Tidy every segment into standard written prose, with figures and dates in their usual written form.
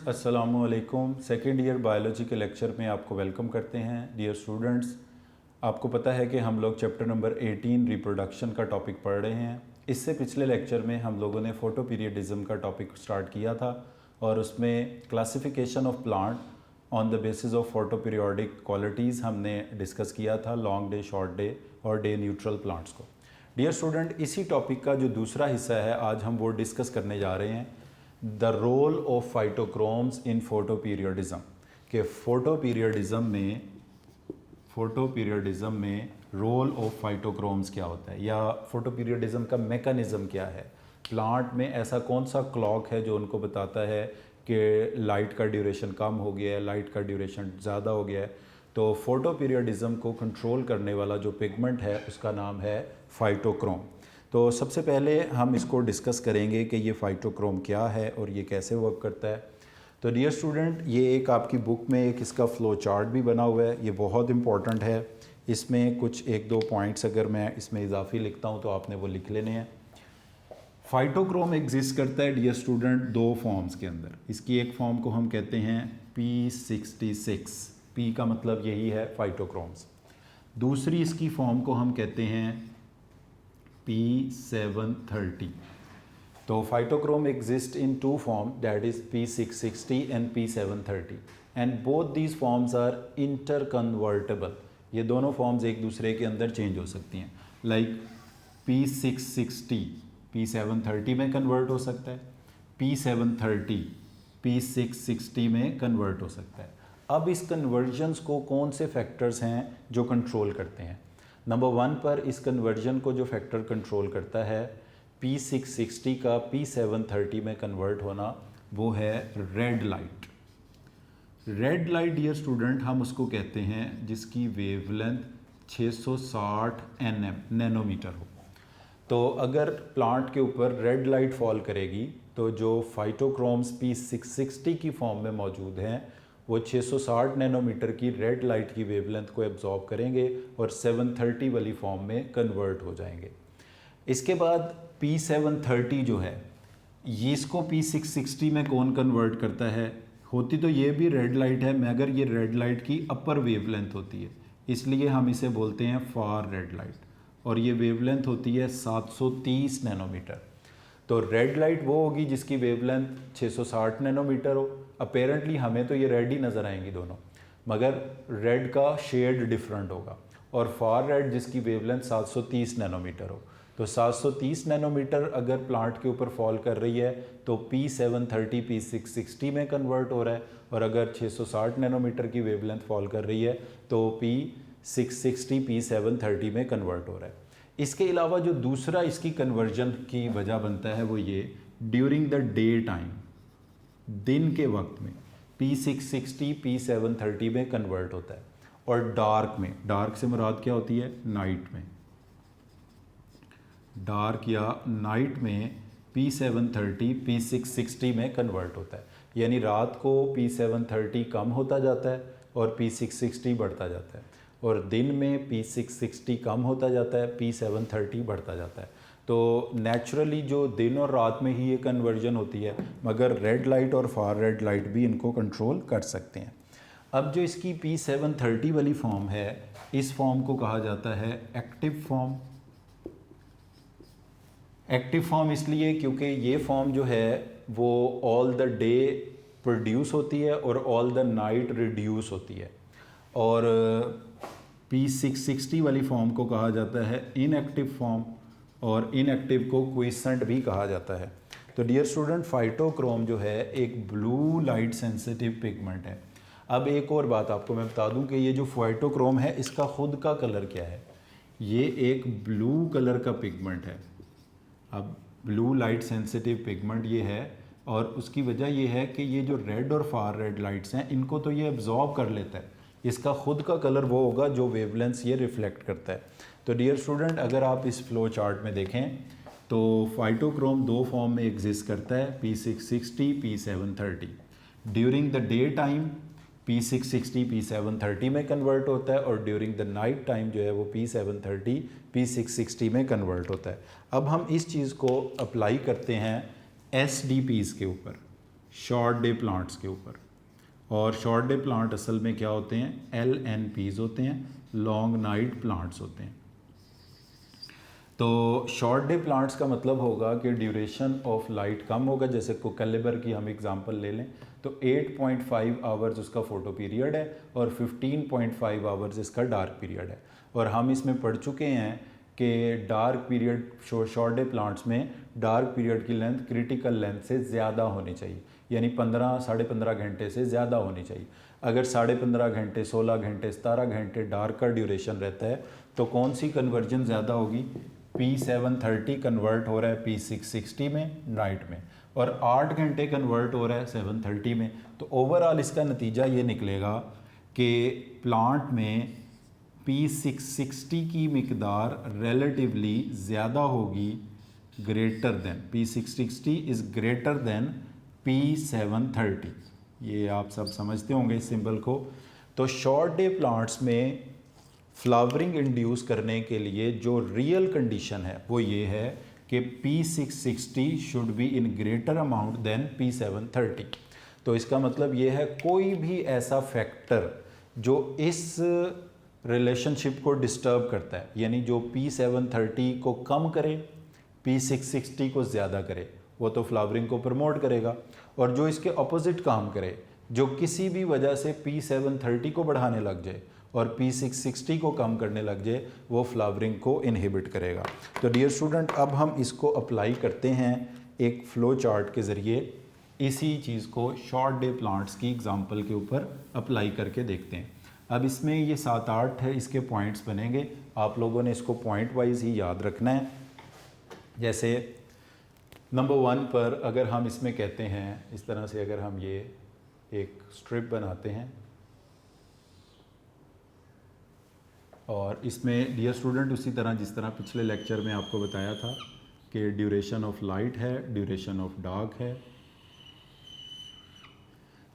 अस्सलामु अलैकुम। Second year biology के लेक्चर में आपको वेलकम करते हैं। डियर स्टूडेंट्स, आपको पता है कि हम लोग चैप्टर नंबर 18 रिप्रोडक्शन का टॉपिक पढ़ रहे हैं। इससे पिछले लेक्चर में हम लोगों ने फोटो पीरियडिज्म का टॉपिक स्टार्ट किया था और उसमें classification of plant on the basis of photo periodic qualities हमने डिस्कस किया था, लॉन्ग डे, शॉर्ट डे और डे न्यूट्रल प्लांट्स को। डियर स्टूडेंट, इसी टॉपिक का जो दूसरा हिस्सा है आज हम वो डिस्कस करने जा रहे हैं, the role of phytochromes in photoperiodism. के फोटोपीरियडिज्म में रोल ऑफ फाइटोक्रोम्स क्या होता है या फोटोपीरियडिज्म का मैकेनिज्म क्या है। प्लांट में ऐसा कौन सा क्लॉक है जो उनको बताता है कि लाइट का ड्यूरेशन कम हो गया है, लाइट का ड्यूरेशन ज़्यादा हो गया है। तो फोटोपीरियडिज्म को कंट्रोल करने वाला जो पिगमेंट है उसका नाम है फाइटोक्रोम। तो सबसे पहले हम इसको डिस्कस करेंगे कि ये फाइटोक्रोम क्या है और ये कैसे वर्क करता है। तो डियर स्टूडेंट, ये एक आपकी बुक में एक इसका फ्लो चार्ट भी बना हुआ है, ये बहुत इंपॉर्टेंट है। इसमें कुछ एक दो पॉइंट्स अगर मैं इसमें इजाफी लिखता हूँ तो आपने वो लिख लेने हैं। फाइटोक्रोम एग्जिस्ट करता है डियर स्टूडेंट दो फॉर्म्स के अंदर। इसकी एक फॉर्म को हम कहते हैं P66, P का मतलब यही है फाइटोक्रोम्स। दूसरी इसकी फॉर्म को हम कहते हैं P730। तो phytochrome exist in two form, that is P660 and P730, and both these forms are inter convertible. ये दोनों फॉर्म्स एक दूसरे के अंदर चेंज हो सकती हैं। लाइक P660 P730 में कन्वर्ट हो सकता है, P730 P660 में कन्वर्ट हो सकता है। अब इस कन्वर्जन्स को कौन से फैक्टर्स हैं जो कंट्रोल करते हैं। नंबर 1 पर इस कन्वर्जन को जो फैक्टर कंट्रोल करता है P660 का P730 में कन्वर्ट होना, वो है red light. Red light dear student हम उसको कहते हैं जिसकी वेवलेंथ 660 नैनोमीटर हो। तो अगर प्लांट के ऊपर रेड लाइट फॉल करेगी तो जो फाइटोक्रोम्स P660 की फॉर्म में मौजूद हैं वो 660 नैनोमीटर की रेड लाइट की वेवलेंथ को एब्जॉर्ब करेंगे और 730 वाली फॉर्म में कन्वर्ट हो जाएंगे। इसके बाद P730 जो है, ये इसको P660 में कौन कन्वर्ट करता है। होती तो ये भी रेड लाइट है मगर ये रेड लाइट की अपर वेवलेंथ होती है, इसलिए हम इसे बोलते हैं फार रेड लाइट, और ये वेवलेंथ होती है 730 नैनोमीटर। तो रेड लाइट वो होगी जिसकी वेवलेंथ 660 नैनोमीटर हो। अपेरेंटली हमें तो ये रेड ही नज़र आएंगी दोनों, मगर रेड का शेड डिफरेंट होगा। और फार रेड जिसकी वेवलेंथ 730 नैनोमीटर हो। तो 730 नैनोमीटर अगर प्लांट के ऊपर फॉल कर रही है तो P730 P660 में कन्वर्ट हो रहा है, और अगर 660 नैनोमीटर की वेवलेंथ फॉल कर रही है तो P660 P730 में कन्वर्ट हो रहा है। इसके अलावा जो दूसरा इसकी कन्वर्जन की वजह बनता है वो ये, ड्यूरिंग द डे टाइम, दिन के वक्त में P660 P730 में कन्वर्ट होता है, और डार्क में, डार्क से मुराद क्या होती है, नाइट में, डार्क या नाइट में P730 P660 में कन्वर्ट होता है। यानी रात को P730 कम होता जाता है और P660 बढ़ता जाता है, और दिन में P660 कम होता जाता है, P730 बढ़ता जाता है। तो नेचुरली जो दिन और रात में ही ये कन्वर्जन होती है, मगर रेड लाइट और फार रेड लाइट भी इनको कंट्रोल कर सकते हैं। अब जो इसकी P730 वाली फॉर्म है, इस फॉर्म को कहा जाता है एक्टिव फॉर्म। एक्टिव फॉर्म इसलिए क्योंकि ये फॉर्म जो है वो ऑल द डे प्रोड्यूस होती है और ऑल द नाइट रिड्यूस होती है। और P660 वाली फॉर्म को कहा जाता है इनएक्टिव फॉर्म, और इनएक्टिव को क्विसेंट भी कहा जाता है। तो डियर स्टूडेंट, फाइटोक्रोम जो है एक ब्लू लाइट सेंसिटिव पिगमेंट है। अब एक और बात आपको मैं बता दूं कि ये जो फाइटोक्रोम है इसका खुद का कलर क्या है। ये एक ब्लू कलर का पिगमेंट है। अब ब्लू लाइट सेंसिटिव पिगमेंट ये है, और उसकी वजह ये है कि ये जो रेड और फार रेड लाइट्स हैं इनको तो ये एब्जॉर्ब कर लेता है। इसका खुद का कलर वो होगा जो वेवलेंस ये रिफ्लेक्ट करता है। तो डियर स्टूडेंट, अगर आप इस फ्लो चार्ट में देखें तो फाइटोक्रोम दो फॉर्म में एग्जिस्ट करता है, P660 P730। During the day time P660 P730 में कन्वर्ट होता है, और ड्यूरिंग द नाइट टाइम जो है वो P730 P660 में कन्वर्ट होता है। अब हम इस चीज़ को अप्लाई करते हैं SDPs के ऊपर। शॉर्ट डे प्लांट्स के ऊपर। और शॉर्ट डे प्लांट असल में क्या होते हैं, LNPs होते हैं, लॉन्ग नाइट प्लांट्स होते हैं। तो शॉर्ट डे प्लांट्स का मतलब होगा कि ड्यूरेशन ऑफ लाइट कम होगा। जैसे कोकैलिबर की हम एग्जांपल ले लें तो 8.5 आवर्स उसका फोटो पीरियड है और 15.5 आवर्स इसका डार्क पीरियड है। और हम इसमें पढ़ चुके हैं कि dark period short day plants में डार्क पीरियड की लेंथ क्रिटिकल लेंथ से ज़्यादा होनी चाहिए, यानी 15 साढ़े 15 घंटे से ज़्यादा होनी चाहिए। अगर 15.5 घंटे, 16 घंटे, 17 घंटे डार्क का ड्यूरेशन रहता है तो कौन सी कन्वर्जन ज़्यादा होगी, P730 कन्वर्ट हो रहा है P660 में नाइट में, और 8 घंटे कन्वर्ट हो रहा है 730 में। तो ओवरऑल इसका नतीजा ये निकलेगा कि प्लांट में P660 की मिकदार रिलेटिवली ज़्यादा होगी, greater than P660 is greater than P730। ये आप सब समझते होंगे इस सिंबल को। तो शॉर्ट डे प्लांट्स में फ्लावरिंग इंड्यूस करने के लिए जो रियल कंडीशन है वो ये है कि P660 should be in greater amount than P730। तो इसका मतलब ये है कोई भी ऐसा फैक्टर जो इस रिलेशनशिप को डिस्टर्ब करता है, यानी जो P730 को कम करे P660 को ज़्यादा करे, वो तो फ्लावरिंग को प्रमोट करेगा। और जो इसके अपोजिट काम करे, जो किसी भी वजह से P730 को बढ़ाने लग जाए और P660 को कम करने लग जाए, वो फ्लावरिंग को इनहिबिट करेगा। तो डियर स्टूडेंट, अब हम इसको अप्लाई करते हैं एक फ़्लो चार्ट के ज़रिए, इसी चीज़ को शॉर्ट डे प्लांट्स की एग्जांपल के ऊपर अप्लाई करके देखते हैं। अब इसमें ये 7-8 है इसके पॉइंट्स बनेंगे, आप लोगों ने इसको पॉइंट वाइज ही याद रखना है। जैसे नंबर 1 पर अगर हम इसमें कहते हैं, इस तरह से अगर हम ये एक स्ट्रिप बनाते हैं और इसमें डियर स्टूडेंट उसी तरह जिस तरह पिछले लेक्चर में आपको बताया था कि ड्यूरेशन ऑफ लाइट है, ड्यूरेशन ऑफ डार्क है,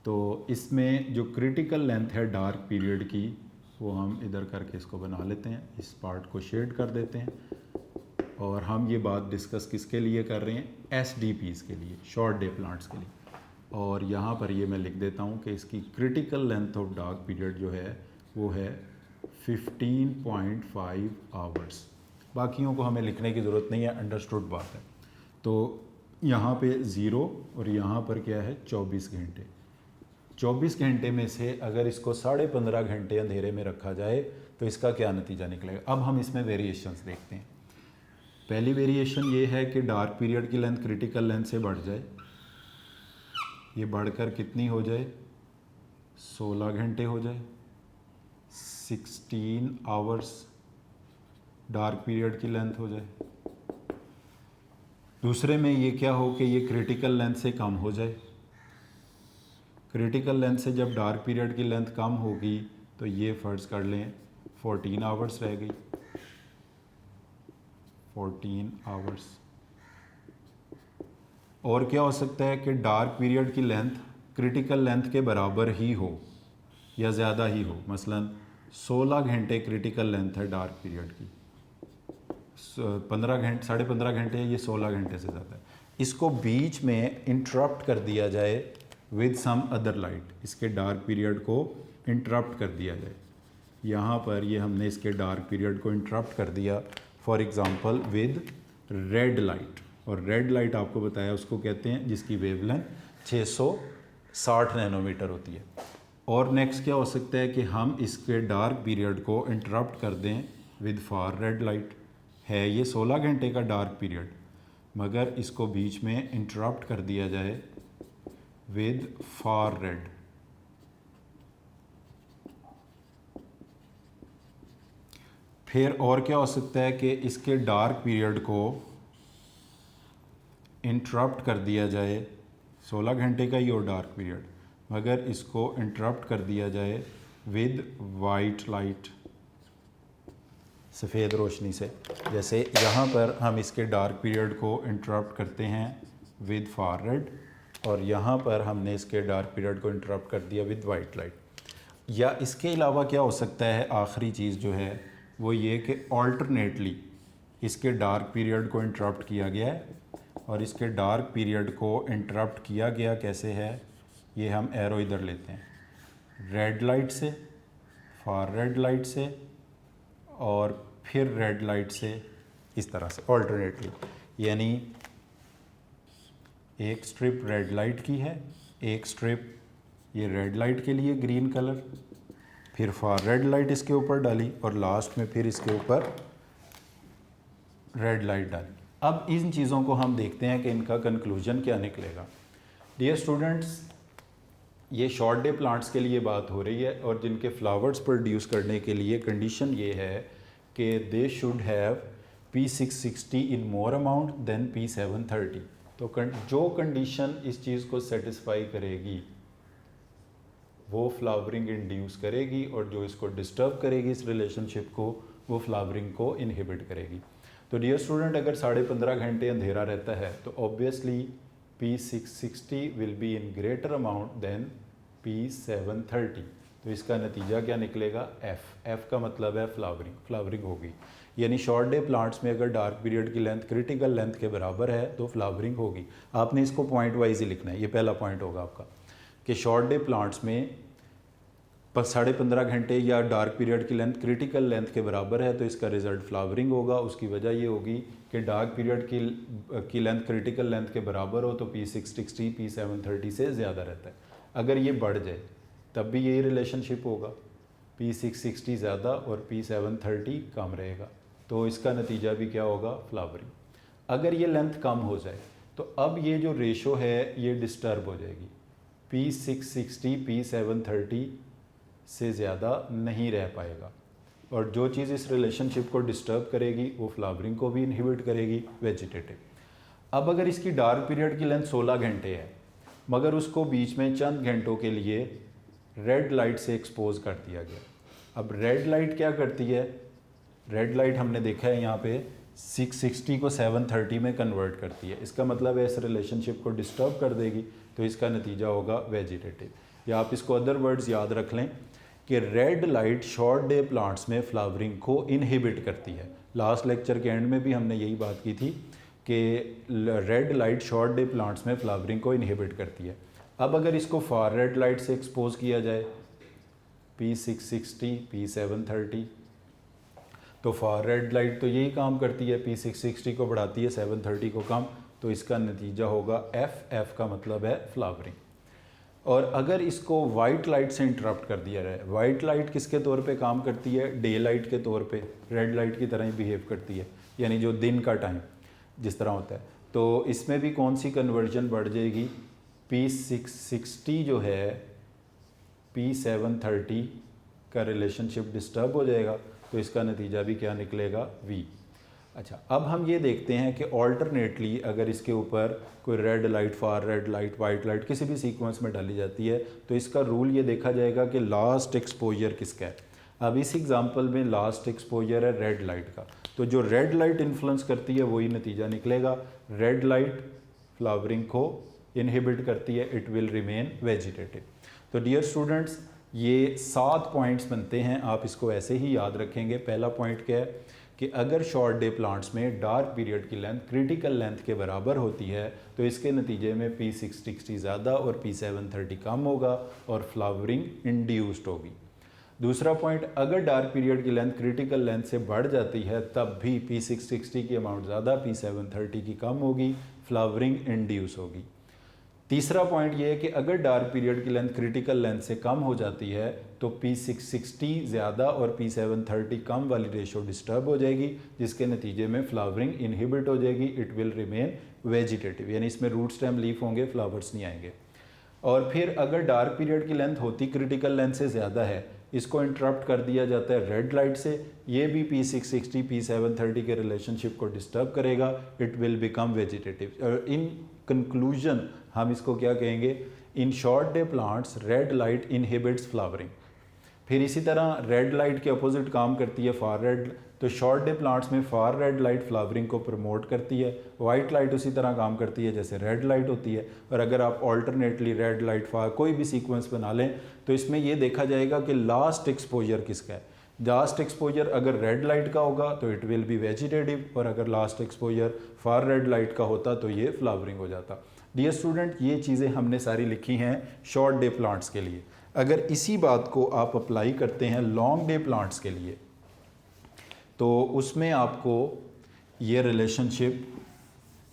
तो इसमें जो क्रिटिकल लेंथ है डार्क पीरियड की वो हम इधर करके इसको बना लेते हैं, इस पार्ट को शेड कर देते हैं। और हम ये बात डिस्कस किसके लिए कर रहे हैं, SDPs के लिए, शॉर्ट डे प्लांट्स के लिए। और यहाँ पर ये मैं लिख देता हूँ कि इसकी critical length of dark period जो है वो है 15.5 आवर्स। बाकियों को हमें लिखने की ज़रूरत नहीं है, अंडरस्टूड बात है। तो यहाँ पे 0 और यहाँ पर क्या है 24 घंटे। 24 घंटे में से अगर इसको 15.5 घंटे अंधेरे में रखा जाए तो इसका क्या नतीजा निकलेगा। अब हम इसमें वेरिएशंस देखते हैं। पहली वेरिएशन ये है कि डार्क पीरियड की लेंथ क्रिटिकल लेंथ से बढ़ जाए, ये बढ़कर कितनी हो जाए 16 घंटे हो जाए, 16 आवर्स डार्क पीरियड की लेंथ हो जाए। दूसरे में ये क्या हो कि ये क्रिटिकल लेंथ से कम हो जाए। क्रिटिकल लेंथ से जब डार्क पीरियड की लेंथ कम होगी तो ये फ़र्ज़ कर लें 14 आवर्स रह गई, 14 आवर्स। और क्या हो सकता है कि डार्क पीरियड की लेंथ क्रिटिकल लेंथ के बराबर ही हो या ज़्यादा ही हो। मसलन 16 घंटे क्रिटिकल लेंथ है डार्क पीरियड की, 15 घंटे 15.5 घंटे, ये 16 घंटे से ज़्यादा है। इसको बीच में इंटरप्ट कर दिया जाए विद सम अदर लाइट, इसके डार्क पीरियड को इंटरप्ट कर दिया जाए। यहाँ पर ये हमने इसके डार्क पीरियड को इंटरप्ट कर दिया for example with red light. और रेड लाइट आपको बताया उसको कहते हैं जिसकी वेवलेंथ 660 नैनोमीटर होती है। और नेक्स्ट क्या हो सकता है कि हम इसके डार्क पीरियड को इंटरप्ट कर दें विद फार रेड लाइट। है ये 16 घंटे का डार्क पीरियड, मगर इसको बीच में इंटरप्ट कर दिया जाए विद फार रेड। फिर और क्या हो सकता है कि इसके डार्क पीरियड को इंटरप्ट कर दिया जाए, 16 घंटे का ही हो डार्क पीरियड, मगर इसको इंटरप्ट कर दिया जाए विद वाइट लाइट, सफ़ेद रोशनी से। जैसे यहाँ पर हम इसके डार्क पीरियड को इंटरप्ट करते हैं विद फार रेड और यहाँ पर हमने इसके डार्क पीरियड को इंटरप्ट कर दिया विद वाइट लाइट। या इसके अलावा क्या हो सकता है, आखिरी चीज़ जो है वो ये कि ऑल्टरनेटली इसके डार्क पीरियड को इंटरप्ट किया गया है और इसके डार्क पीरियड को इंटरप्ट किया गया कैसे है, ये हम एरो इधर लेते हैं, रेड लाइट से, फार रेड लाइट से और फिर रेड लाइट से, इस तरह से ऑल्टरनेटली। यानी एक स्ट्रिप रेड लाइट की है, एक स्ट्रिप ये रेड लाइट के लिए ग्रीन कलर, फिर फार रेड लाइट इसके ऊपर डाली और लास्ट में फिर इसके ऊपर रेड लाइट डाली। अब इन चीज़ों को हम देखते हैं कि इनका कंक्लूजन क्या निकलेगा। डियर स्टूडेंट्स, ये शॉर्ट डे प्लांट्स के लिए बात हो रही है और जिनके फ्लावर्स प्रोड्यूस करने के लिए कंडीशन ये है कि they should have P660 in more amount than P730। तो जो कंडीशन इस चीज़ को सेटिस्फाई करेगी वो फ्लावरिंग इंड्यूस करेगी, और जो इसको डिस्टर्ब करेगी इस रिलेशनशिप को, वो फ्लावरिंग को इनहिबिट करेगी। तो डियर स्टूडेंट, अगर 15.5 घंटे अंधेरा रहता है तो obviously P660 will be in greater amount than P730। तो इसका नतीजा क्या निकलेगा, F का मतलब है फ्लावरिंग होगी। यानी शॉर्ट डे प्लांट्स में अगर डार्क पीरियड की लेंथ क्रिटिकल लेंथ के बराबर है तो फ्लावरिंग होगी। आपने इसको पॉइंट वाइज ही लिखना है, ये पहला पॉइंट होगा आपका कि शॉर्ट डे प्लांट्स में 15.5 घंटे या डार्क पीरियड की लेंथ क्रिटिकल लेंथ के बराबर है तो इसका रिजल्ट फ्लावरिंग होगा। उसकी वजह ये होगी कि डार्क पीरियड की लेंथ क्रिटिकल लेंथ के बराबर हो तो P660 P730 से ज़्यादा रहता है। अगर ये बढ़ जाए तब भी यही रिलेशनशिप होगा, P660 ज़्यादा और P730 कम रहेगा, तो इसका नतीजा भी क्या होगा, फ्लावरिंग। अगर ये लेंथ कम हो जाए तो अब ये जो रेशो है ये डिस्टर्ब हो जाएगी, P660 P730 से ज़्यादा नहीं रह पाएगा, और जो चीज़ इस रिलेशनशिप को डिस्टर्ब करेगी वो फ्लावरिंग को भी इनहिबिट करेगी, वेजिटेटिव। अब अगर इसकी डार्क पीरियड की लेंथ 16 घंटे है मगर उसको बीच में चंद घंटों के लिए रेड लाइट से एक्सपोज कर दिया गया। अब रेड लाइट क्या करती है, रेड लाइट हमने देखा है यहाँ पे 660 को 730 में कन्वर्ट करती है, इसका मतलब है इस रिलेशनशिप को डिस्टर्ब कर देगी, तो इसका नतीजा होगा वेजिटेटिव। या आप इसको अदर वर्ड्स याद रख लें कि red light short day plants में फ्लावरिंग को इनहिबिट करती है। लास्ट लेक्चर के एंड में भी हमने यही बात की थी कि red light short day plants में फ्लावरिंग को इनहिबिट करती है। अब अगर इसको फार रेड लाइट से एक्सपोज किया जाए P660 P730, तो फार रेड लाइट तो यही काम करती है, P660 को बढ़ाती है 730 को कम, तो इसका नतीजा होगा F का मतलब है फ्लावरिंग। और अगर इसको वाइट लाइट से इंटरप्ट कर दिया जाए, वाइट लाइट किसके तौर पे काम करती है, डे लाइट के तौर पे, रेड लाइट की तरह ही बिहेव करती है, यानी जो दिन का टाइम जिस तरह होता है, तो इसमें भी कौन सी कन्वर्जन बढ़ जाएगी, P660 जो है P730 का रिलेशनशिप डिस्टर्ब हो जाएगा, तो इसका नतीजा भी क्या निकलेगा, V। अच्छा, अब हम ये देखते हैं कि ऑल्टरनेटली अगर इसके ऊपर कोई रेड लाइट, फार रेड लाइट, वाइट लाइट किसी भी सीक्वेंस में डाली जाती है तो इसका रूल ये देखा जाएगा कि लास्ट एक्सपोजर किसका है। अब इस एग्जांपल में लास्ट एक्सपोजर है रेड लाइट का, तो जो रेड लाइट इन्फ्लुएंस करती है वही नतीजा निकलेगा। रेड लाइट फ्लावरिंग को इनहिबिट करती है, इट विल रिमेन वेजिटेटिव। तो डियर स्टूडेंट्स, ये 7 पॉइंट्स बनते हैं, आप इसको ऐसे ही याद रखेंगे। पहला पॉइंट क्या है कि अगर शॉर्ट डे प्लांट्स में डार्क पीरियड की लेंथ क्रिटिकल लेंथ के बराबर होती है तो इसके नतीजे में P660 ज़्यादा और P730 कम होगा और फ्लावरिंग इंड्यूस्ड होगी। दूसरा पॉइंट, अगर डार्क पीरियड की लेंथ क्रिटिकल लेंथ से बढ़ जाती है तब भी P660 की अमाउंट ज़्यादा, P730 की कम होगी, फ्लावरिंग इंड्यूस होगी। तीसरा पॉइंट ये है कि अगर डार्क पीरियड की लेंथ क्रिटिकल लेंथ से कम हो जाती है तो P660 ज़्यादा और P730 कम वाली रेशो डिस्टर्ब हो जाएगी, जिसके नतीजे में फ्लावरिंग इनहिबिट हो जाएगी, इट विल रिमेन वेजिटेटिव, यानी इसमें रूट स्टेम लीफ होंगे, फ्लावर्स नहीं आएंगे। और फिर अगर डार्क पीरियड की लेंथ होती क्रिटिकल लेंथ से ज़्यादा है, इसको इंटरप्ट कर दिया जाता है रेड लाइट से, ये भी P660 P730 के रिलेशनशिप को डिस्टर्ब करेगा, it will become vegetative. In conclusion हम इसको क्या कहेंगे, in short day plants red light inhibits flowering. फिर इसी तरह रेड लाइट के अपोजिट काम करती है फार रेड, तो शॉर्ट डे प्लांट्स में फार रेड लाइट फ्लावरिंग को प्रमोट करती है, वाइट लाइट उसी तरह काम करती है जैसे रेड लाइट होती है। और अगर आप ऑल्टरनेटली रेड लाइट फार कोई भी सीक्वेंस बना लें तो इसमें यह देखा जाएगा कि लास्ट एक्सपोजर किसका है। लास्ट एक्सपोजर अगर रेड लाइट का होगा तो इट विल बी वेजिटेटिव, और अगर लास्ट एक्सपोजर फार रेड लाइट का होता तो ये फ्लावरिंग हो जाता। डियर स्टूडेंट, ये चीज़ें हमने सारी लिखी हैं शॉर्ट डे प्लांट्स के लिए। अगर इसी बात को आप अप्लाई करते हैं लॉन्ग डे प्लांट्स के लिए तो उसमें आपको ये रिलेशनशिप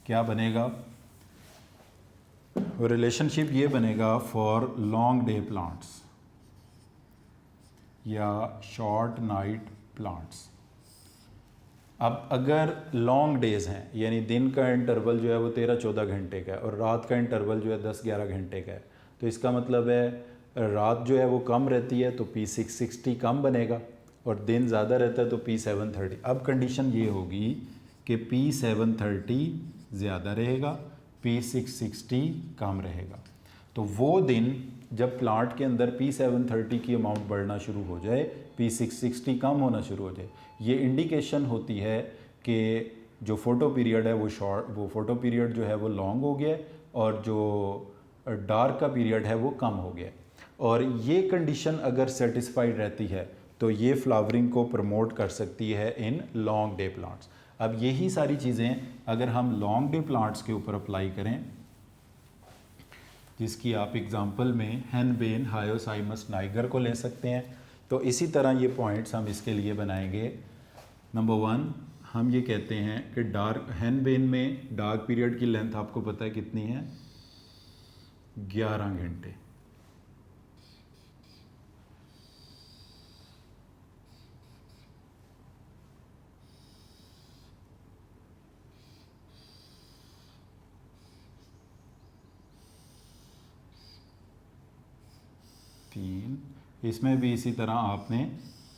क्या बनेगा, रिलेशनशिप ये बनेगा फॉर लॉन्ग डे प्लांट्स या शॉर्ट नाइट प्लांट्स। अब अगर लॉन्ग डेज़ हैं यानी दिन का इंटरवल जो है वो 13-14 घंटे का है और रात का इंटरवल जो है 10-11 घंटे का है, तो इसका मतलब है रात जो है वो कम रहती है तो P660 कम बनेगा और दिन ज़्यादा रहता है तो P730। अब कंडीशन ये होगी कि P730 ज़्यादा रहेगा, P660 कम रहेगा। तो वो दिन जब प्लांट के अंदर P730 की अमाउंट बढ़ना शुरू हो जाए, P660 कम होना शुरू हो जाए, ये इंडिकेशन होती है कि जो फोटो पीरियड है वो फोटो पीरियड जो है वो लॉन्ग हो गया और जो डार्क का पीरियड है वो कम हो गया। और ये कंडीशन अगर सेटिस्फाइड रहती है तो ये फ्लावरिंग को प्रमोट कर सकती है इन लॉन्ग डे प्लांट्स। अब यही सारी चीज़ें अगर हम लॉन्ग डे प्लांट्स के ऊपर अप्लाई करें, जिसकी आप एग्जांपल में हेनबेन हायोसाइमस नाइगर को ले सकते हैं, तो इसी तरह ये पॉइंट्स हम इसके लिए बनाएंगे। नंबर 1 हम ये कहते हैं कि डार्क हेनबेन में डार्क पीरियड की लेंथ आपको पता है कितनी है, 11 घंटे। इसमें भी इसी तरह आपने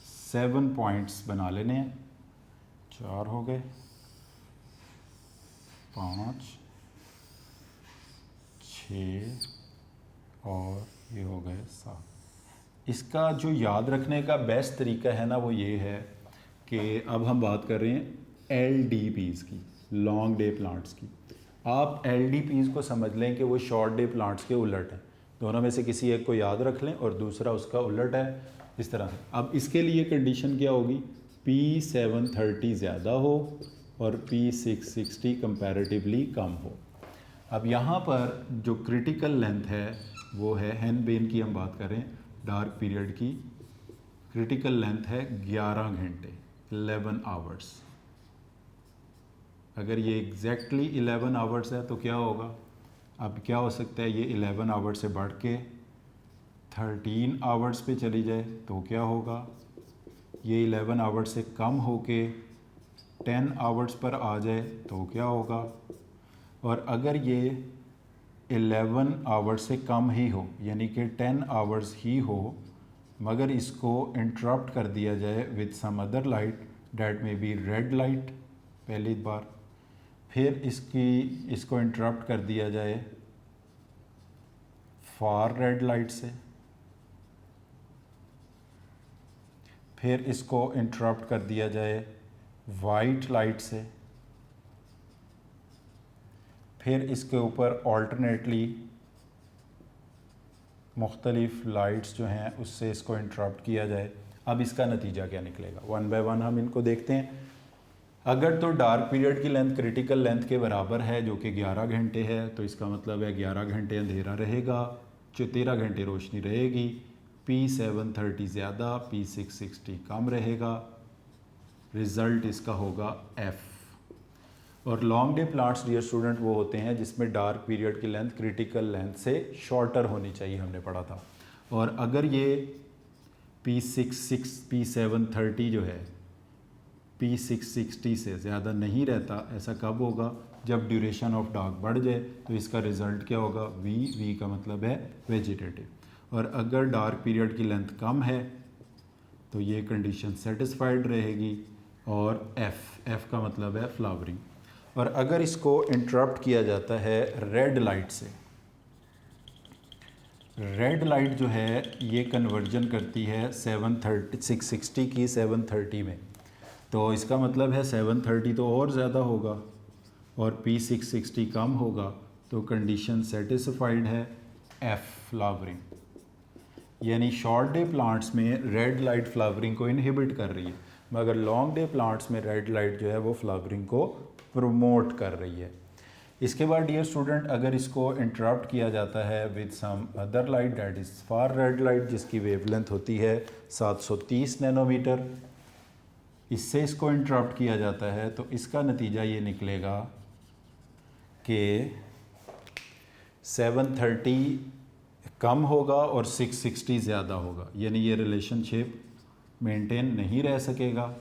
7 पॉइंट्स बना लेने हैं। 4 हो गए, 5, 6 और ये हो गए 7। इसका जो याद रखने का बेस्ट तरीका है ना वो ये है कि अब हम बात कर रहे हैं LDPs की, लॉन्ग डे प्लांट्स की। आप LDPs को समझ लें कि वो शॉर्ट डे प्लांट्स के उलट हैं। दोनों में से किसी एक को याद रख लें और दूसरा उसका उलट है, इस तरह से। अब इसके लिए कंडीशन क्या होगी, P730 ज़्यादा हो और P660 कंपैरेटिवली कम हो। अब यहाँ पर जो क्रिटिकल लेंथ है वो है, हेनबेन की हम बात करें डार्क पीरियड की, क्रिटिकल लेंथ है 11 घंटे, 11 आवर्स। अगर ये एग्जैक्टली 11 आवर्स है तो क्या होगा, अब क्या हो सकता है, ये 11 आवर्स से बढ़ के 13 आवर्स पे चली जाए तो क्या होगा, ये 11 आवर्स से कम होके 10 आवर्स पर आ जाए तो क्या होगा, और अगर ये 11 आवर्स से कम ही हो यानी कि 10 आवर्स ही हो मगर इसको इंटरप्ट कर दिया जाए with some other light that may be red light पहली बार, फिर इसको इंटरप्ट कर दिया जाए फार रेड लाइट से, फिर इसको इंटरप्ट कर दिया जाए वाइट लाइट से, फिर इसके ऊपर ऑल्टरनेटली मुख्तलिफ लाइट्स जो हैं उससे इसको इंटरप्ट किया जाए। अब इसका नतीजा क्या निकलेगा, 1 बाय 1 हम इनको देखते हैं। अगर तो डार्क पीरियड की लेंथ क्रिटिकल लेंथ के बराबर है जो कि 11 घंटे है, तो इसका मतलब है 11 घंटे अंधेरा रहेगा, जो 13 घंटे रोशनी रहेगी। P730 ज़्यादा, P660 कम रहेगा, रिज़ल्ट इसका होगा F। और long day plants dear student वो होते हैं जिसमें डार्क पीरियड की लेंथ क्रिटिकल लेंथ से शॉर्टर होनी चाहिए, हमने पढ़ा था। और अगर ये P730 जो है P660 से ज़्यादा नहीं रहता, ऐसा कब होगा, जब ड्यूरेशन ऑफ डार्क बढ़ जाए, तो इसका रिज़ल्ट क्या होगा, V का मतलब है वेजिटेटिव। और अगर डार्क पीरियड की लेंथ कम है तो ये कंडीशन सेटिस्फाइड रहेगी, और F का मतलब है फ्लावरिंग। और अगर इसको इंटरप्ट किया जाता है रेड लाइट से, रेड लाइट जो है ये कन्वर्जन करती है 660 की 730 में, तो इसका मतलब है 730 तो और ज़्यादा होगा और P660 कम होगा, तो कंडीशन सेटिस्फाइड है, F फ्लावरिंग। यानी शॉर्ट डे प्लांट्स में रेड लाइट फ्लावरिंग को इनहिबिट कर रही है, मगर लॉन्ग डे प्लांट्स में रेड लाइट जो है वो फ्लावरिंग को प्रमोट कर रही है। इसके बाद डियर स्टूडेंट, अगर इसको इंटरप्ट किया जाता है with some other light that is far red light, जिसकी वेवलेंथ होती है 730 नैनोमीटर, इससे इसको इंटरप्ट किया जाता है तो इसका नतीजा ये निकलेगा कि 730 कम होगा और 660 ज़्यादा होगा, यानी ये रिलेशनशिप मेंटेन नहीं रह सकेगा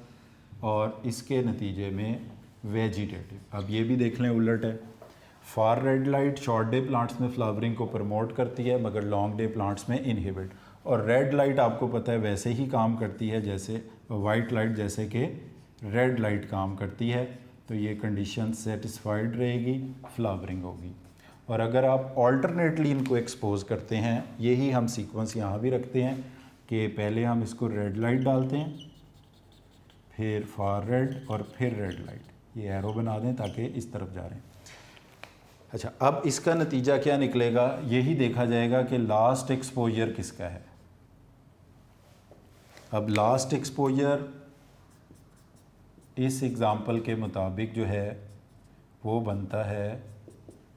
और इसके नतीजे में वेजिटेटिव। अब ये भी देख लें उलट है, फार red light short day plants में फ्लावरिंग को प्रमोट करती है मगर लॉन्ग डे प्लांट्स में इनहिबिट, और रेड लाइट आपको पता है वैसे ही काम करती है जैसे वाइट लाइट जैसे कि रेड लाइट काम करती है, तो ये कंडीशन सेटिस्फाइड रहेगी, फ्लावरिंग होगी। और अगर आप ऑल्टरनेटली इनको एक्सपोज करते हैं, यही हम सीक्वेंस यहाँ भी रखते हैं कि पहले हम इसको रेड लाइट डालते हैं, फिर फार रेड और फिर रेड लाइट, ये एरो बना दें ताकि इस तरफ जा रहे हैं। अच्छा, अब इसका नतीजा क्या निकलेगा, यही देखा जाएगा कि लास्ट एक्सपोजर किसका है। अब लास्ट एक्सपोजर इस एग्ज़ाम्पल के मुताबिक जो है वो बनता है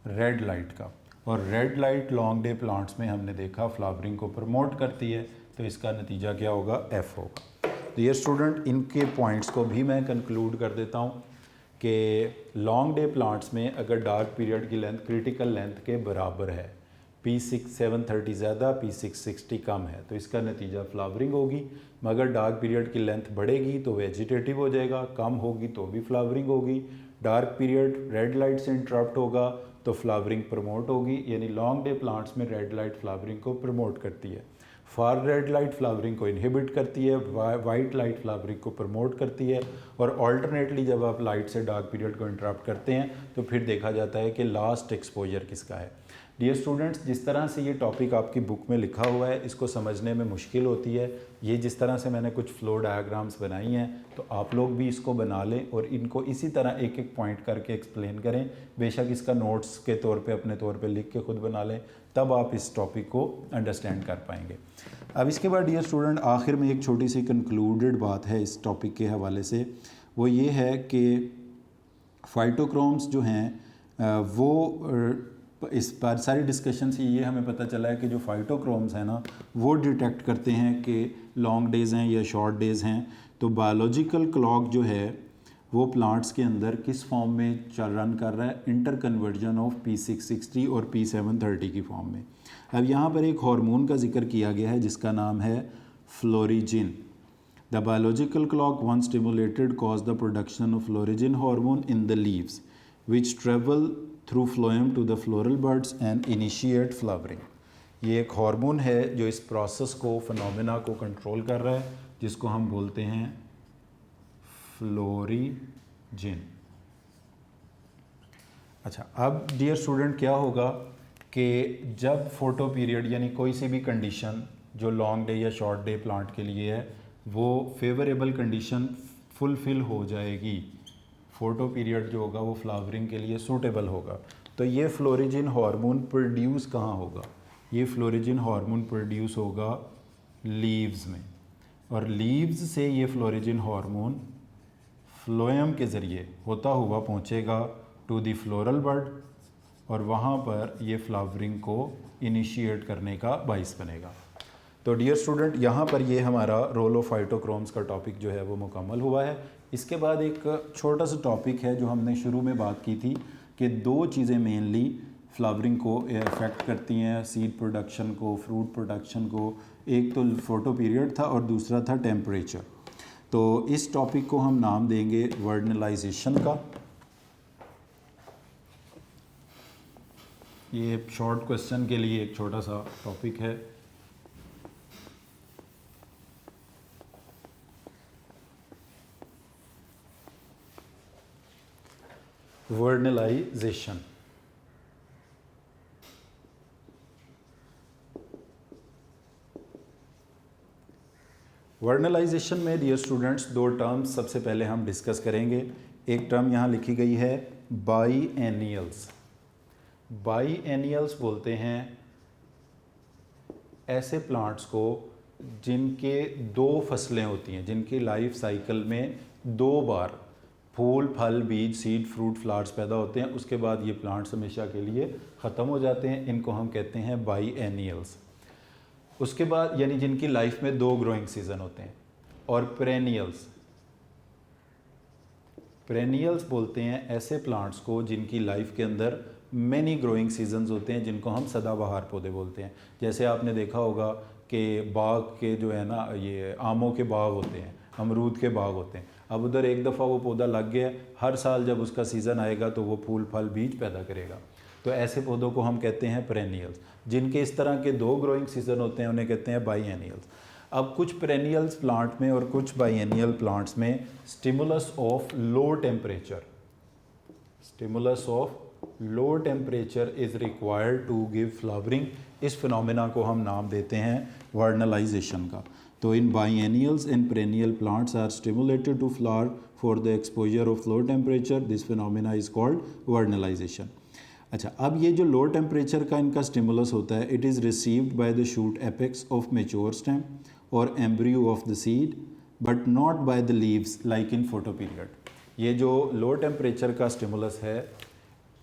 रेड लाइट का, और red light long day plants में हमने देखा फ्लावरिंग को प्रमोट करती है, तो इसका नतीजा क्या होगा, एफ होगा। डियर स्टूडेंट, इनके पॉइंट्स को भी मैं कंक्लूड कर देता हूँ कि लॉन्ग डे प्लांट्स में अगर डार्क पीरियड की लेंथ क्रिटिकल लेंथ के बराबर है, P6 730 ज़्यादा P6 60 कम है, तो इसका नतीजा फ्लावरिंग होगी। मगर डार्क पीरियड की लेंथ बढ़ेगी तो वेजिटेटिव हो जाएगा, कम होगी तो भी फ्लावरिंग होगी। डार्क पीरियड रेड लाइट से इंटरप्ट होगा तो फ्लावरिंग प्रमोट होगी, यानी लॉन्ग डे प्लांट्स में रेड लाइट फ्लावरिंग को प्रमोट करती है, फार रेड लाइट फ्लावरिंग को इनहिबिट करती है, वाइट लाइट फ्लावरिंग को प्रमोट करती है। और ऑल्टरनेटली जब आप लाइट से डार्क पीरियड को इंटरप्ट करते हैं तो फिर देखा जाता है कि लास्ट एक्सपोजर किसका है। डियर स्टूडेंट्स, जिस तरह से ये टॉपिक आपकी बुक में लिखा हुआ है इसको समझने में मुश्किल होती है, ये जिस तरह से मैंने कुछ फ्लो डायग्राम्स बनाई हैं तो आप लोग भी इसको बना लें और इनको इसी तरह एक एक पॉइंट करके एक्सप्लेन करें। बेशक इसका नोट्स के तौर पे अपने तौर पे लिख के खुद बना लें, तब आप इस टॉपिक को अंडरस्टैंड कर पाएंगे। अब इसके बाद डियर स्टूडेंट, आखिर में एक छोटी सी कंक्लूडेड बात है इस टॉपिक के हवाले से, वो ये है कि फाइटोक्रोम्स जो हैं वो इस पर सारी डिस्कशन से ये हमें पता चला है कि जो फाइटोक्रोम्स हैं ना वो डिटेक्ट करते हैं कि लॉन्ग डेज़ हैं या शॉर्ट डेज़ हैं। तो बायोलॉजिकल क्लॉक जो है वो प्लांट्स के अंदर किस फॉर्म में रन कर रहा है, इंटर कन्वर्जन ऑफ P660 और P730 की फॉर्म में। अब यहाँ पर एक हार्मोन का जिक्र किया गया है जिसका नाम है florigen. The biological clock when stimulated cause the production of florigen hormone in the leaves which travel through phloem to the floral buds and initiate flowering. ये एक हार्मोन है जो इस प्रोसेस को, फिनोमेना को कंट्रोल कर रहा है, जिसको हम बोलते हैं फ्लोरिजिन। अच्छा, अब डियर स्टूडेंट क्या होगा कि जब फोटो पीरियड यानी कोई सी भी कंडीशन जो लॉन्ग डे या शॉर्ट डे प्लांट के लिए है वो फेवरेबल कंडीशन फुलफ़िल हो जाएगी, फोटो पीरियड जो होगा वो फ्लावरिंग के लिए सूटेबल होगा, तो ये फ्लोरिजिन हार्मोन प्रोड्यूस कहाँ होगा, ये फ्लोरिजिन हार्मोन प्रोड्यूस होगा लीव्स में, और लीव्स से ये फ्लोरिजिन हार्मोन फ्लोएम के ज़रिए होता हुआ पहुँचेगा टू दी फ्लोरल बर्ड, और वहाँ पर ये फ्लावरिंग को इनिशिएट करने का बाइस बनेगा। तो डियर स्टूडेंट, यहाँ पर ये हमारा रोल ऑफ फाइटोक्रोम्स का टॉपिक जो है वो मुकम्मल हुआ है। इसके बाद एक छोटा सा टॉपिक है जो हमने शुरू में बात की थी कि दो चीज़ें मेनली फ्लावरिंग को इफ़ेक्ट करती हैं, सीड प्रोडक्शन को, फ्रूट प्रोडक्शन को। एक तो फोटो पीरियड था और दूसरा था टेम्परेचर। तो इस टॉपिक को हम नाम देंगे वर्नलाइजेशन का। ये शॉर्ट क्वेश्चन के लिए एक छोटा सा टॉपिक है। वर्नलाइजेशन, वर्नलाइजेशन में डियर स्टूडेंट्स दो टर्म्स सबसे पहले हम डिस्कस करेंगे। एक टर्म यहाँ लिखी गई है बाईएनियल्स। बाईएनियल्स बोलते हैं ऐसे प्लांट्स को जिनके 2 फसलें होती हैं, जिनकी लाइफ साइकिल में 2 बार फूल, फल, बीज, सीड, फ्रूट, फ्लावर्स पैदा होते हैं, उसके बाद ये प्लांट्स हमेशा के लिए ख़त्म हो जाते हैं। इनको हम कहते हैं बाईएनियल्स। उसके बाद यानी जिनकी लाइफ में 2 ग्रोइंग सीजन होते हैं। और पेरेनियल्स, पेरेनियल्स बोलते हैं ऐसे प्लांट्स को जिनकी लाइफ के अंदर मैनी ग्रोइंग सीजन्स होते हैं, जिनको हम सदाबहार पौधे बोलते हैं। जैसे आपने देखा होगा कि बाग के जो है ना, ये आमों के बाग होते हैं, अमरूद के बाग होते हैं। अब उधर एक दफ़ा वो पौधा लग गया, हर साल जब उसका सीज़न आएगा तो वो फूल, फल, बीज पैदा करेगा। तो ऐसे पौधों को हम कहते हैं पेरेनियल्स। जिनके इस तरह के 2 ग्रोइंग सीजन होते हैं उन्हें कहते हैं बाईएनियल्स। अब कुछ पेरेनियल्स प्लांट में और कुछ बाईएनियल प्लांट्स में stimulus of low temperature, stimulus of low temperature is required to give flowering. इस फिनोमेना को हम नाम देते हैं वर्नलाइजेशन का। तो in biennials and perennial plants are stimulated to flower for the exposure of low temperature. This phenomena is called vernalization. अच्छा, अब ये जो लो टेम्परेचर का इनका स्टिमुलस होता है, it is received by the shoot apex of mature stem और embryo of the seed, but not by the leaves like in photoperiod. ये जो लो टेम्परेचर का स्टिमुलस है,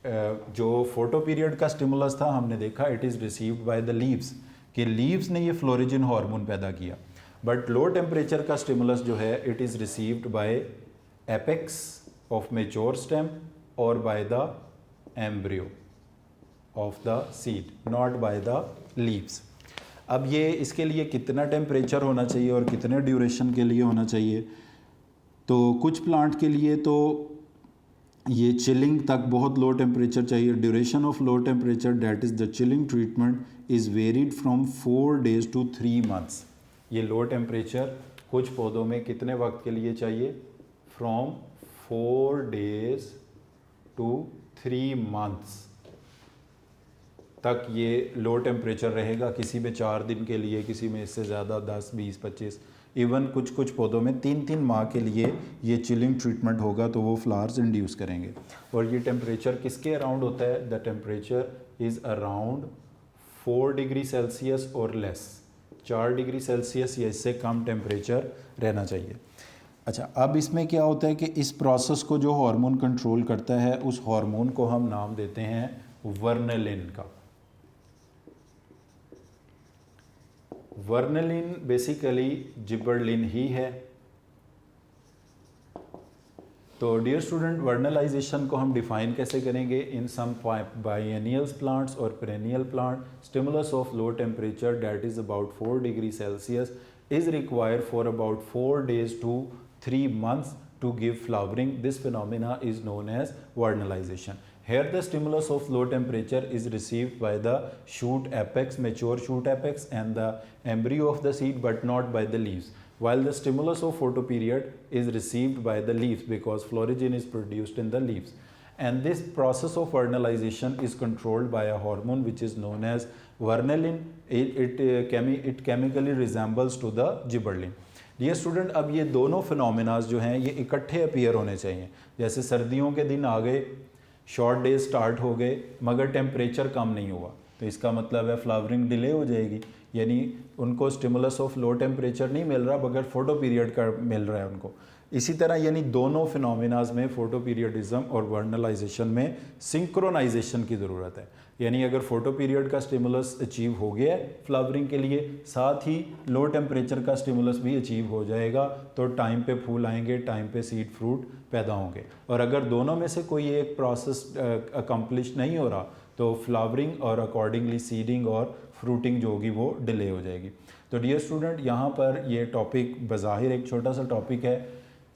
जो फोटो पीरियड का स्टिमुलस था, हमने देखा it is received by the leaves, कि लीव्स ने ये फ्लोरिजिन हार्मोन पैदा किया। बट लो टेम्परेचर का स्टिमुलस जो है, it is received by apex of mature stem और by the embryo of the seed, not by the leaves. अब ये इसके लिए कितना टेम्परेचर होना चाहिए और कितने ड्यूरेशन के लिए होना चाहिए? तो कुछ प्लांट के लिए तो ये चिलिंग तक बहुत लो टेम्परेचर चाहिए। Duration of low temperature, that is the chilling treatment, is varied from 4 days to 3 months। ये लो टेम्परेचर कुछ पौधों में कितने वक्त के लिए चाहिए? फ्रॉम 4 days to 3 months तक ये लो टेम्परेचर रहेगा। किसी में 4 दिन के लिए, किसी में इससे ज़्यादा 10, 20, 25, इवन कुछ पौधों में 3-3 माह के लिए ये चिलिंग ट्रीटमेंट होगा, तो वो फ्लावर्स इंड्यूस करेंगे। और ये टेम्परेचर किसके अराउंड होता है? The temperature is around 4 degree Celsius और लेस, 4 डिग्री सेल्सियस या इससे कम टेम्परेचर रहना चाहिए। अच्छा, अब इसमें क्या होता है कि इस प्रोसेस को जो हार्मोन कंट्रोल करता है, उस हार्मोन को हम नाम देते हैं वर्नलिन का। वर्नलिन बेसिकली जिबरलिन ही है। तो डियर स्टूडेंट, वर्नलाइजेशन को हम डिफाइन कैसे करेंगे? इन सम बाईएनियल्स प्लांट्स और perennial plant, stimulus of low temperature that is about 4 degree Celsius is required for about 4 days to 3 months to give flowering. This phenomena is known as vernalization. Here the stimulus of low temperature is received by the shoot apex, mature shoot apex, and the embryo of the seed, but not by the leaves. While the stimulus of photoperiod is received by the leaves because florigin is produced in the leaves. And this process of vernalization is controlled by a hormone which is known as vernalin. It chemically resembles to the gibberellin. Dear student, अब ये दोनों फिनोमेनाज जो हैं ये इकट्ठे appear होने चाहिए। जैसे सर्दियों के दिन आ गए, शॉर्ट डेज स्टार्ट हो गए, मगर टेम्परेचर कम नहीं हुआ, तो इसका मतलब है फ्लावरिंग डिले हो जाएगी, यानी उनको स्टिमुलस ऑफ लो टेम्परेचर नहीं मिल रहा, मगर फोटो पीरियड का मिल रहा है उनको। इसी तरह यानी दोनों फिनोमेनाज में, फोटो पीरियडिज्म और वर्नलाइजेशन में सिंक्रोनाइजेशन की ज़रूरत है। यानी अगर फोटो पीरियड का स्टिमुलस अचीव हो गया फ्लावरिंग के लिए, साथ ही लो टेम्परेचर का स्टिमुलस भी अचीव हो जाएगा, तो टाइम पे फूल आएंगे, टाइम पे सीड फ्रूट पैदा होंगे। और अगर दोनों में से कोई एक प्रोसेस अकम्पलिश नहीं हो रहा, तो फ्लावरिंग और अकॉर्डिंगली सीडिंग और फ्रूटिंग जो होगी वो डिले हो जाएगी। तो डियर स्टूडेंट, यहाँ पर ये टॉपिक बज़ाहिर एक छोटा सा टॉपिक है,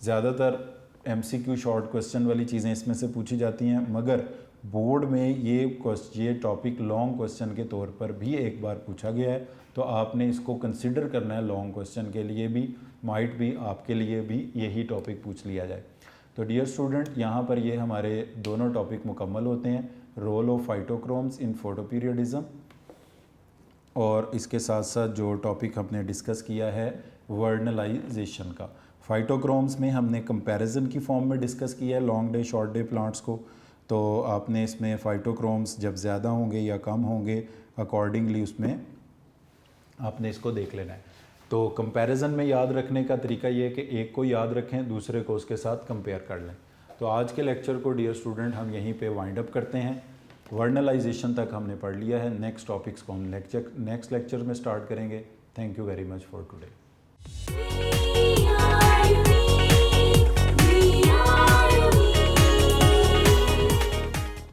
ज़्यादातर MCQ शॉर्ट क्वेश्चन वाली चीज़ें इसमें से पूछी जाती हैं, मगर बोर्ड में ये टॉपिक लॉन्ग क्वेश्चन के तौर पर भी एक बार पूछा गया है, तो आपने इसको कंसिडर करना है लॉन्ग क्वेश्चन के लिए भी, माइट भी आपके लिए भी यही टॉपिक पूछ लिया जाए। तो डियर स्टूडेंट, यहाँ पर ये हमारे दोनों टॉपिक मुकम्मल होते हैं, role of phytochromes in photoperiodism, और इसके साथ साथ जो टॉपिक हमने डिस्कस किया है वर्नलाइजेशन का। फाइटोक्रोम्स में हमने कंपैरिजन की फॉर्म में डिस्कस किया है long day short day plants को, तो आपने इसमें फाइटोक्रोम्स जब ज़्यादा होंगे या कम होंगे अकॉर्डिंगली उसमें आपने इसको देख लेना है। तो कंपैरिजन में याद रखने का तरीका ये है कि एक को याद रखें, दूसरे को उसके साथ कंपेयर कर लें। तो आज के लेक्चर को डियर स्टूडेंट हम यहीं पे वाइंड अप करते हैं। वर्नलाइजेशन तक हमने पढ़ लिया है। नेक्स्ट टॉपिक्स को हम नेक्स्ट लेक्चर में स्टार्ट करेंगे। Thank you very much for today.